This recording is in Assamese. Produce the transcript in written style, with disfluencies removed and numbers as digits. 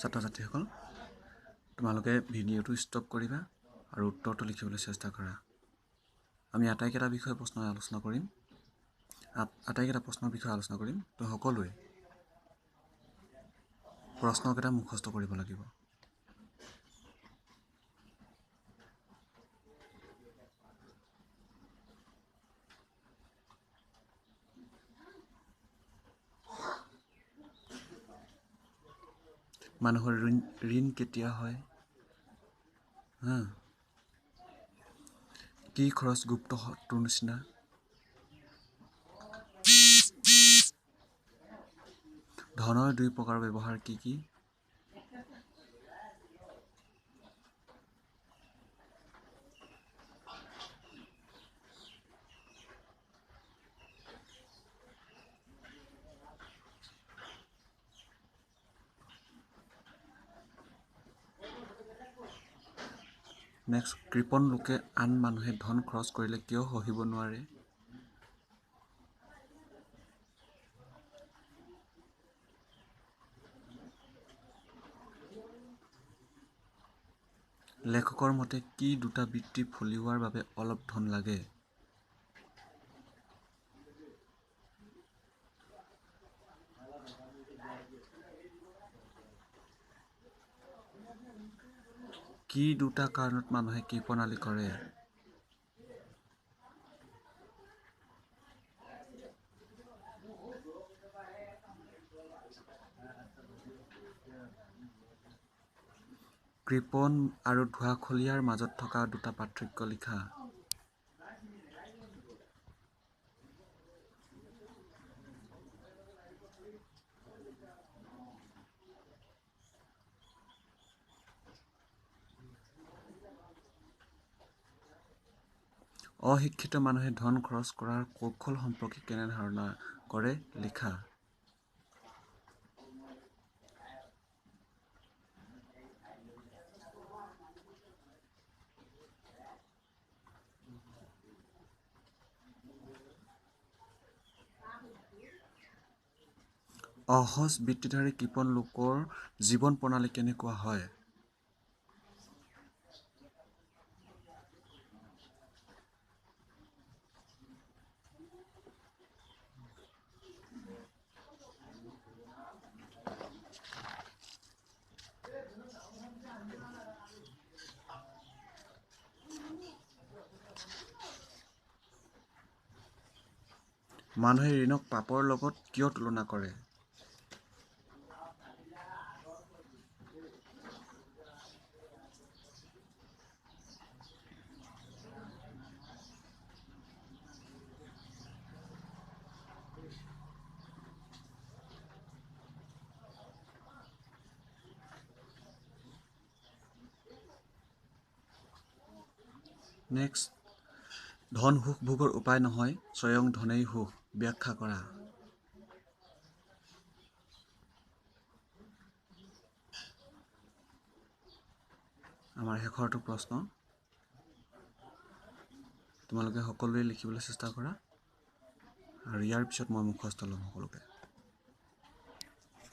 ছাত্ৰ ছাত্ৰীসকল, তোমালোকে ভিডিঅ'টো ষ্টপ কৰিবা আৰু উত্তৰটো লিখিবলৈ চেষ্টা কৰা। আমি আটাইকেইটা বিষয়ে আলোচনা কৰিম। আটাইকেইটা প্ৰশ্নৰ বিষয়ে আলোচনা কৰিম। তো সকলোৱে প্ৰশ্নকেইটা মুখস্থ কৰিব লাগিব। মানুহৰ ঋণ কেতিয়া হয়? কি খৰচ গুপ্ত শত্ৰুৰ নিচিনা? ধনৰ দুই প্ৰকাৰৰ ব্যৱহাৰ কি কি? নেক্সট, কৃপণ লোকে আন মানুহে ধন খৰচ কৰিলে কিয় সহিব নোৱাৰে? লেখকৰ মতে কি দুটা বৃত্তি ফলিওৱাৰ বাবে অলপ ধন লাগে? কি দুটা কাৰণত মানুহে কৃপণালি কৰে? কৃপণ আৰু ধোঁৱাখলীয়াৰ মাজত থকা দুটা পাৰ্থক্য লিখা। অশিক্ষিত মানুহে ধন খৰচ কৰাৰ কৌশল সম্পৰ্কে কেনে ধাৰণা কৰে লিখা। অসহজ বৃত্তিধাৰী কৃপণ লোকৰ জীৱন প্ৰণালী কেনেকুৱা হয়? মানুহে ঋণক পাপৰ লগত কিয় তুলনা কৰে? নেক্সট, ধন সুখ ভোগৰ উপায় নহয়, স্বয়ং ধনেই সুখ। ব্যাখ্যা কৰা। আমাৰ শেষৰটো প্ৰশ্ন, তোমালোকে সকলোৱে লিখিবলৈ চেষ্টা কৰা আৰু ইয়াৰ পিছত মই মুখস্থ ল'ম সকলোকে।